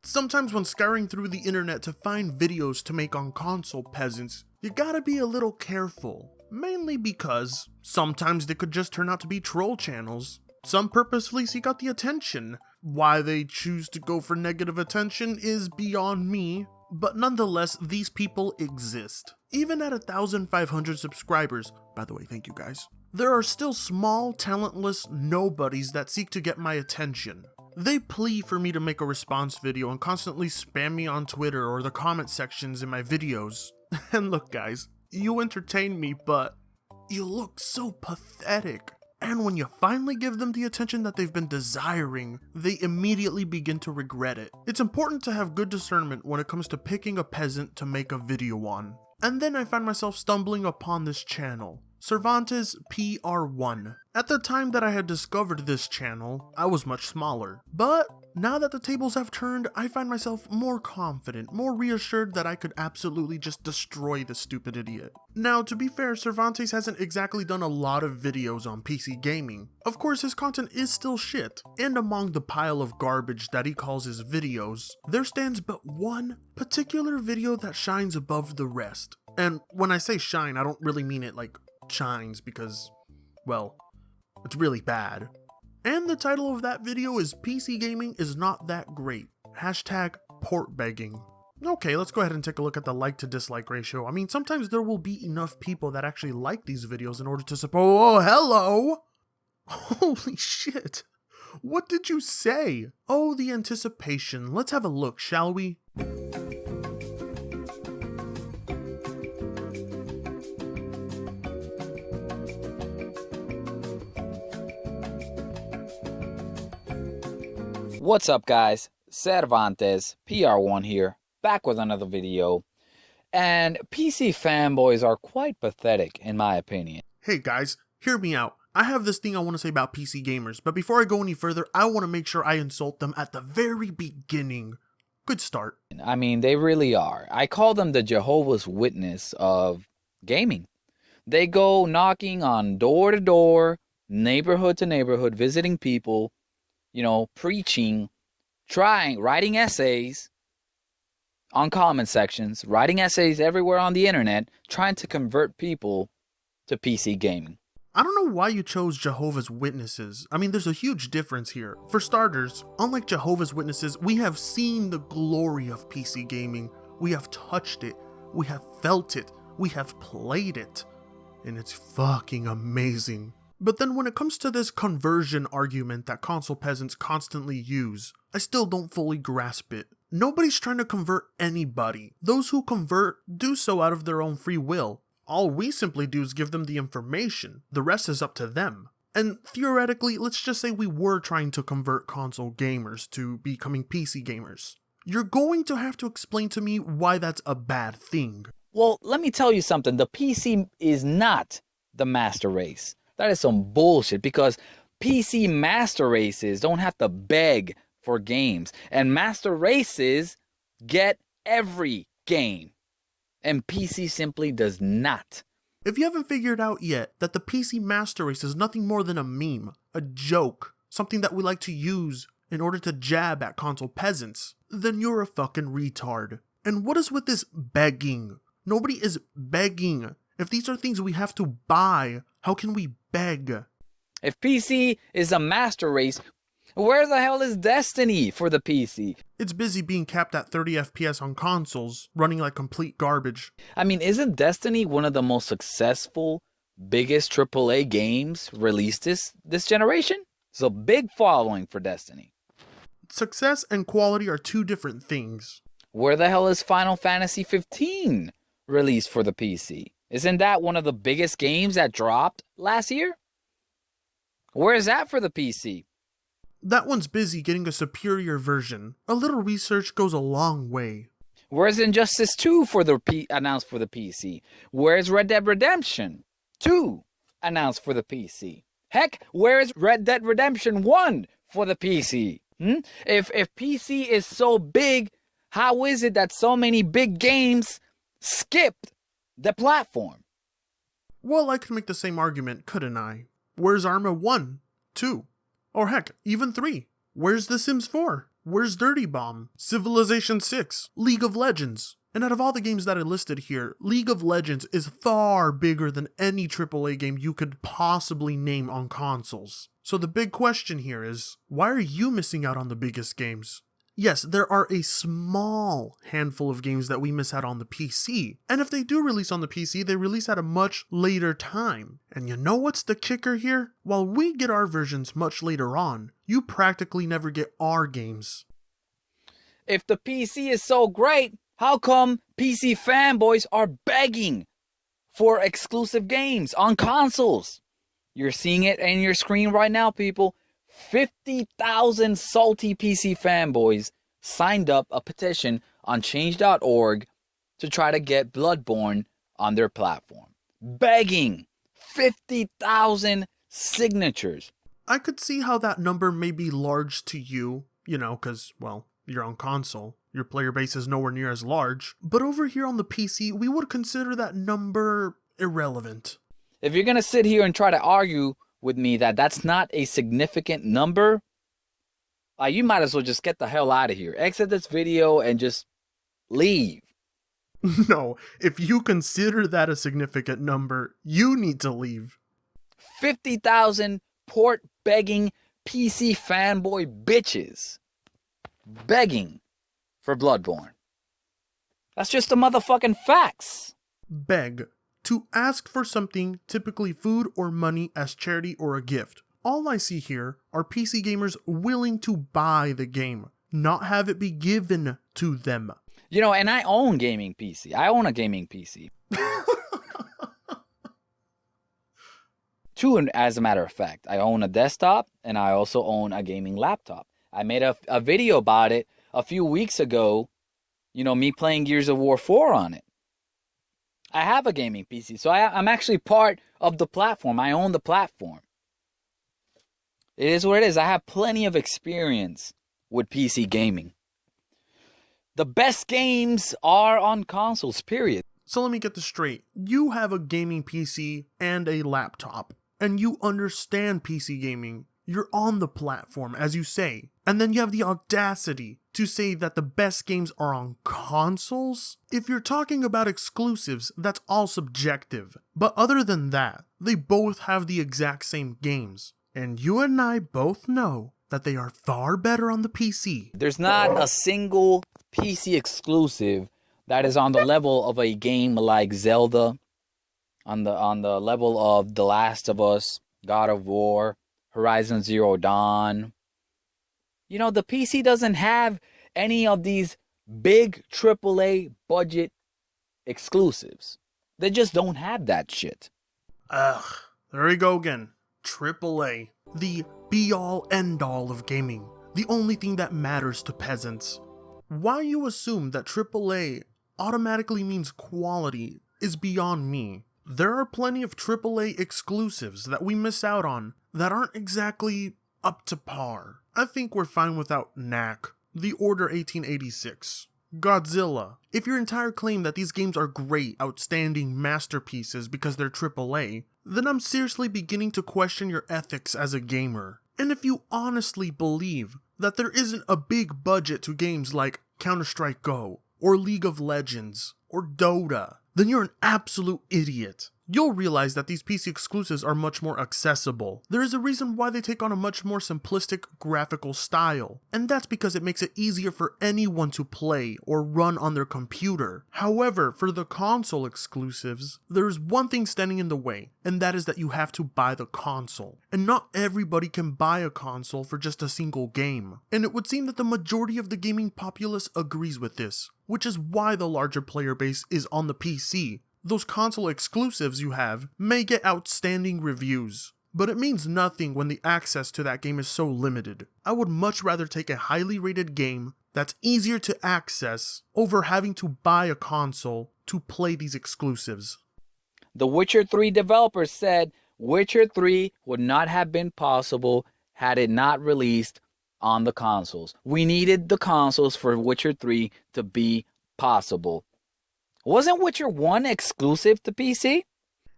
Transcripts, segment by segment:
Sometimes when scouring through the internet to find videos to make on console peasants, you gotta be a little careful. Mainly because sometimes they could just turn out to be troll channels. Some purposefully seek out the attention. Why they choose to go for negative attention is beyond me, but nonetheless, these people exist. Even at 1,500 subscribers, by the way, thank you guys, there are still small, talentless nobodies that seek to get my attention. They plea for me to make a response video and constantly spam me on Twitter or the comment sections in my videos. And look guys, you entertain me, but you look so pathetic. And when you finally give them the attention that they've been desiring, they immediately begin to regret it. It's important to have good discernment when it comes to picking a peasant to make a video on. And then I find myself stumbling upon this channel, Cervantes PR1. At the time that I had discovered this channel, I was much smaller, but now that the tables have turned, I find myself more confident, more reassured that I could absolutely just destroy this stupid idiot. Now, to be fair, Cervantes hasn't exactly done a lot of videos on PC gaming. Of course, his content is still shit, and among the pile of garbage that he calls his videos, there stands but one particular video that shines above the rest. And when I say shine, I don't really mean it like shines because, well, it's really bad. And the title of that video is PC Gaming is Not That Great. Hashtag port begging. Okay, let's go ahead and take a look at the like to dislike ratio. I mean, sometimes there will be enough people that actually like these videos in order to support— oh, hello! Holy shit. What did you say? Oh, the anticipation. Let's have a look, shall we? What's up guys, Cervantes, PR1 here, back with another video, and PC fanboys are quite pathetic in my opinion. Hey guys, hear me out. I have this thing I want to say about PC gamers, but before I go any further, I want to make sure I insult them at the very beginning. Good start. I mean, they really are. I call them the Jehovah's Witness of gaming. They go knocking on door to door, neighborhood to neighborhood, visiting people, you know, preaching, writing essays on comment sections, writing essays everywhere on the internet, trying to convert people to PC gaming. I don't know why you chose Jehovah's Witnesses. I mean, there's a huge difference here. For starters, unlike Jehovah's Witnesses, we have seen the glory of PC gaming. We have touched it. We have felt it. We have played it. And it's fucking amazing. But then when it comes to this conversion argument that console peasants constantly use, I still don't fully grasp it. Nobody's trying to convert anybody. Those who convert do so out of their own free will. All we simply do is give them the information. The rest is up to them. And theoretically, let's just say we were trying to convert console gamers to becoming PC gamers. You're going to have to explain to me why that's a bad thing. Well, let me tell you something. The PC is not the master race. That is some bullshit because PC master races don't have to beg for games. And master races get every game. And PC simply does not. If you haven't figured out yet that the PC master race is nothing more than a meme, a joke, something that we like to use in order to jab at console peasants, then you're a fucking retard. And what is with this begging? Nobody is begging. If these are things we have to buy, how can we beg? If PC is a master race, where the hell is Destiny for the PC? It's busy being capped at 30 FPS on consoles, running like complete garbage. I mean, isn't Destiny one of the most successful, biggest AAA games released this generation? It's a big following for Destiny. Success and quality are two different things. Where the hell is Final Fantasy 15 released for the PC? Isn't that one of the biggest games that dropped last year? Where is that for the PC? That one's busy getting a superior version. A little research goes a long way. Where's Injustice 2 announced for the PC? Where's Red Dead Redemption 2 announced for the PC? Heck, where's Red Dead Redemption 1 for the PC? If PC is so big, how is it that so many big games skipped the platform? Well, I could make the same argument, couldn't I? Where's Arma 1, 2, or heck, even 3? Where's The Sims 4? Where's Dirty Bomb? Civilization 6? League of Legends? And out of all the games that I listed here, League of Legends is far bigger than any AAA game you could possibly name on consoles. So the big question here is, why are you missing out on the biggest games? Yes, there are a small handful of games that we miss out on the PC, and if they do release on the PC, they release at a much later time. And you know what's the kicker here? While we get our versions much later on, you practically never get our games. If the PC is so great, how come PC fanboys are begging for exclusive games on consoles? You're seeing it in your screen right now, people. 50,000 salty PC fanboys signed up a petition on change.org to try to get Bloodborne on their platform. Begging. 50,000 signatures. I could see how that number may be large to you, because, well, you're on console. Your player base is nowhere near as large. But over here on the PC, we would consider that number irrelevant. If you're going to sit here and try to argue with me that that's not a significant number, you might as well just get the hell out of here. Exit this video and just leave. No, if you consider that a significant number, you need to leave. 50,000 port-begging PC fanboy bitches begging for Bloodborne. That's just the motherfucking facts. Beg. To ask for something, typically food or money as charity or a gift. All I see here are PC gamers willing to buy the game, not have it be given to them. And I own gaming PC. I own a gaming PC. Two, as a matter of fact. I own a desktop and I also own a gaming laptop. I made a video about it a few weeks ago, me playing Gears of War 4 on it. I have a gaming PC, so I'm actually part of the platform. I own the platform. It is what it is. I have plenty of experience with PC gaming. The best games are on consoles, period. So let me get this straight. You have a gaming PC and a laptop, and you understand PC gaming. You're on the platform, as you say, and then you have the audacity to say that the best games are on consoles? If you're talking about exclusives, that's all subjective. But other than that, they both have the exact same games. And you and I both know that they are far better on the PC. There's not a single PC exclusive that is on the level of a game like Zelda, on the level of The Last of Us, God of War, Horizon Zero Dawn. The PC doesn't have any of these big AAA budget exclusives. They just don't have that shit. Ugh, there we go again. AAA. The be-all, end-all of gaming. The only thing that matters to peasants. Why you assume that AAA automatically means quality is beyond me. There are plenty of AAA exclusives that we miss out on that aren't exactly up to par. I think we're fine without Knack, The Order 1886, Godzilla. If your entire claim that these games are great, outstanding masterpieces because they're AAA, then I'm seriously beginning to question your ethics as a gamer. And if you honestly believe that there isn't a big budget to games like Counter-Strike Go, or League of Legends, or Dota, then you're an absolute idiot. You'll realize that these PC exclusives are much more accessible. There is a reason why they take on a much more simplistic graphical style, and that's because it makes it easier for anyone to play or run on their computer. However, for the console exclusives, there is one thing standing in the way, and that is that you have to buy the console. And not everybody can buy a console for just a single game. And it would seem that the majority of the gaming populace agrees with this, which is why the larger player base is on the PC. Those console exclusives you have may get outstanding reviews, but it means nothing when the access to that game is so limited. I would much rather take a highly rated game that's easier to access over having to buy a console to play these exclusives. The Witcher 3 developers said Witcher 3 would not have been possible had it not released on the consoles. We needed the consoles for Witcher 3 to be possible. Wasn't Witcher 1 exclusive to PC?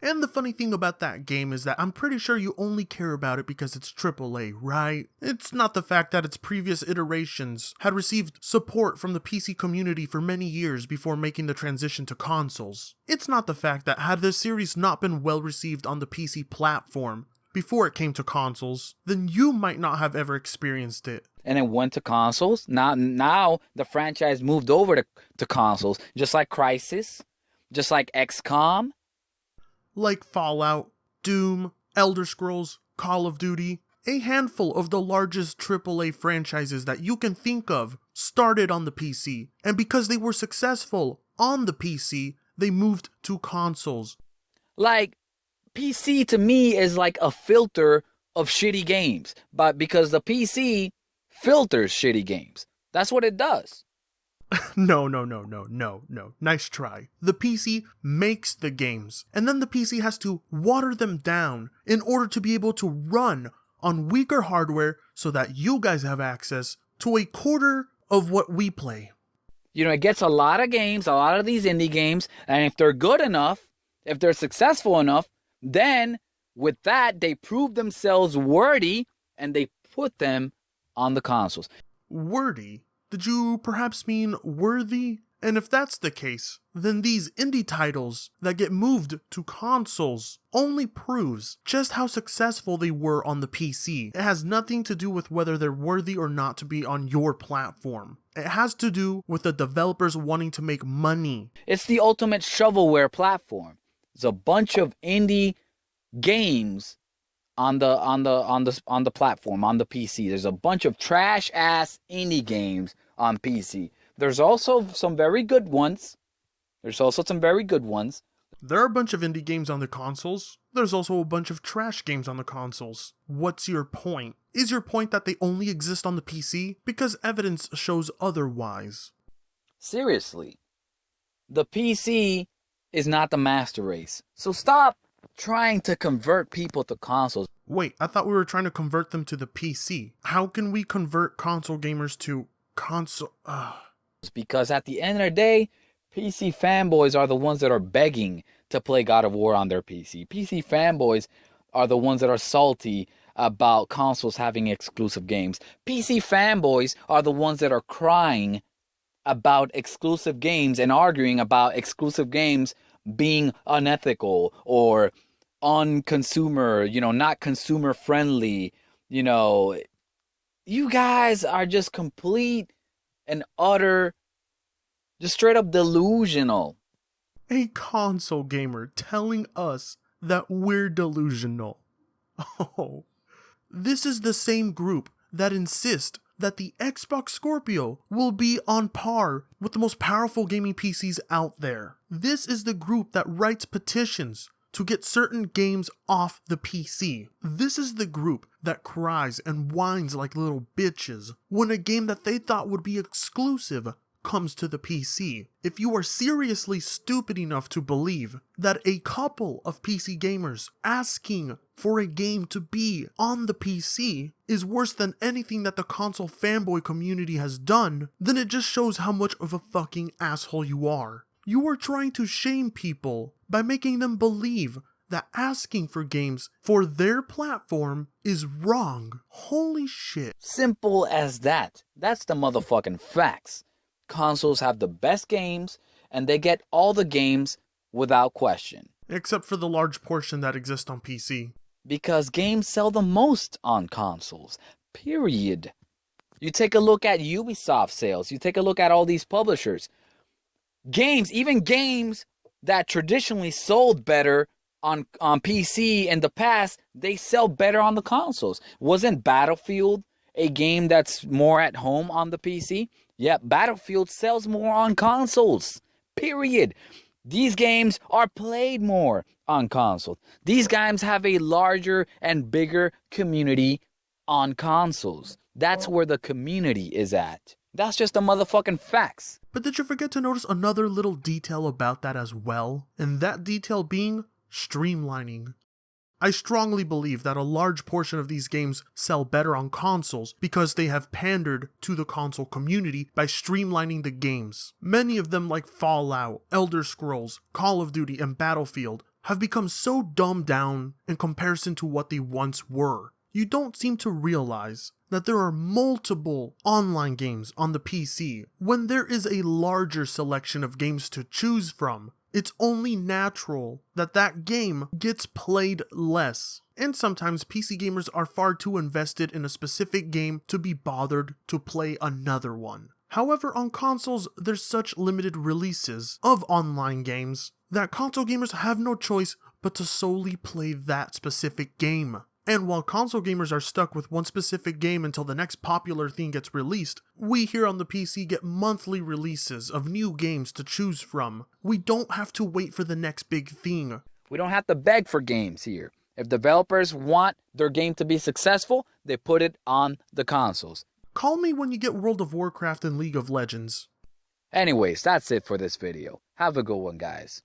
And the funny thing about that game is that I'm pretty sure you only care about it because it's AAA, right? It's not the fact that its previous iterations had received support from the PC community for many years before making the transition to consoles. It's not the fact that had this series not been well received on the PC platform before it came to consoles, then you might not have ever experienced it. And it went to consoles. Now the franchise moved over to consoles, just like Crysis, just like XCOM. Like Fallout, Doom, Elder Scrolls, Call of Duty, a handful of the largest AAA franchises that you can think of started on the PC, and because they were successful on the PC, they moved to consoles. Like, PC to me is like a filter of shitty games, but because the PC filters shitty games. That's what it does. No. Nice try. The PC makes the games, and then the PC has to water them down in order to be able to run on weaker hardware so that you guys have access to a quarter of what we play. You know, it gets a lot of games, a lot of these indie games, and if they're good enough, if they're successful enough, then with that, they prove themselves worthy and they put them on the consoles. Wordy? Did you perhaps mean worthy? And if that's the case, then these indie titles that get moved to consoles only proves just how successful they were on the PC. It has nothing to do with whether they're worthy or not to be on your platform. It has to do with the developers wanting to make money. It's the ultimate shovelware platform. It's a bunch of indie games on the platform, on the PC. There's a bunch of trash ass indie games on PC. There's also some very good ones. There are a bunch of indie games on the consoles. There's also a bunch of trash games on the consoles. What's your point? Is your point that they only exist on the PC? Because evidence shows otherwise. Seriously. The PC is not the master race. So stop trying to convert people to consoles. Wait, I thought we were trying to convert them to the PC. How can we convert console gamers to console? Because at the end of the day, PC fanboys are the ones that are begging to play God of War on their PC. PC fanboys are the ones that are salty about consoles having exclusive games. PC fanboys are the ones that are crying about exclusive games and arguing about exclusive games being unethical or unconsumer, not consumer friendly. You guys are just complete and utter, just straight up delusional. A console gamer telling us that we're delusional. Oh, this is the same group that insist that the Xbox Scorpio will be on par with the most powerful gaming PCs out there. This is the group that writes petitions to get certain games off the PC. This is the group that cries and whines like little bitches when a game that they thought would be exclusive comes to the PC. If you are seriously stupid enough to believe that a couple of PC gamers asking for a game to be on the PC is worse than anything that the console fanboy community has done, then it just shows how much of a fucking asshole you are. You are trying to shame people by making them believe that asking for games for their platform is wrong. Holy shit. Simple as that. That's the motherfucking facts. Consoles have the best games, and they get all the games without question. Except for the large portion that exists on PC. Because games sell the most on consoles. Period. You take a look at Ubisoft sales. You take a look at all these publishers. Games, even games that traditionally sold better on PC in the past, they sell better on the consoles. Wasn't Battlefield a game that's more at home on the PC? Yeah, Battlefield sells more on consoles. Period. These games are played more on consoles. These games have a larger and bigger community on consoles. That's where the community is at. That's just the motherfucking facts. But did you forget to notice another little detail about that as well? And that detail being streamlining. I strongly believe that a large portion of these games sell better on consoles because they have pandered to the console community by streamlining the games. Many of them, like Fallout, Elder Scrolls, Call of Duty, and Battlefield, have become so dumbed down in comparison to what they once were. You don't seem to realize that there are multiple online games on the PC when there is a larger selection of games to choose from. It's only natural that that game gets played less. And sometimes PC gamers are far too invested in a specific game to be bothered to play another one. However, on consoles, there's such limited releases of online games that console gamers have no choice but to solely play that specific game. And while console gamers are stuck with one specific game until the next popular thing gets released, we here on the PC get monthly releases of new games to choose from. We don't have to wait for the next big thing. We don't have to beg for games here. If developers want their game to be successful, they put it on the consoles. Call me when you get World of Warcraft and League of Legends. Anyways, that's it for this video. Have a good one, guys.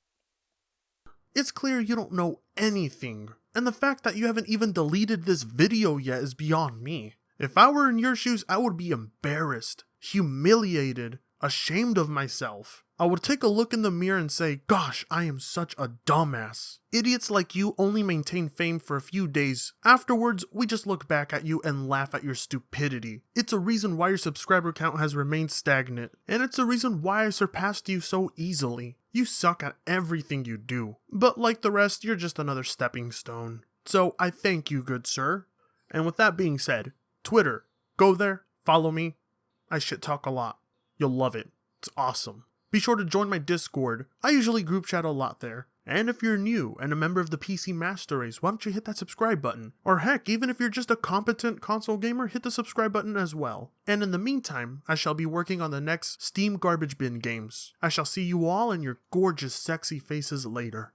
It's clear you don't know anything, and the fact that you haven't even deleted this video yet is beyond me. If I were in your shoes, I would be embarrassed, humiliated, ashamed of myself. I would take a look in the mirror and say, gosh, I am such a dumbass. Idiots like you only maintain fame for a few days. Afterwards, we just look back at you and laugh at your stupidity. It's a reason why your subscriber count has remained stagnant, and it's a reason why I surpassed you so easily. You suck at everything you do, but like the rest, you're just another stepping stone. So I thank you, good sir. And with that being said, Twitter, go there, follow me. I shit talk a lot. You'll love it. It's awesome. Be sure to join my Discord. I usually group chat a lot there. And if you're new and a member of the PC Master Race, why don't you hit that subscribe button? Or heck, even if you're just a competent console gamer, hit the subscribe button as well. And in the meantime, I shall be working on the next Steam Garbage Bin games. I shall see you all and your gorgeous, sexy faces later.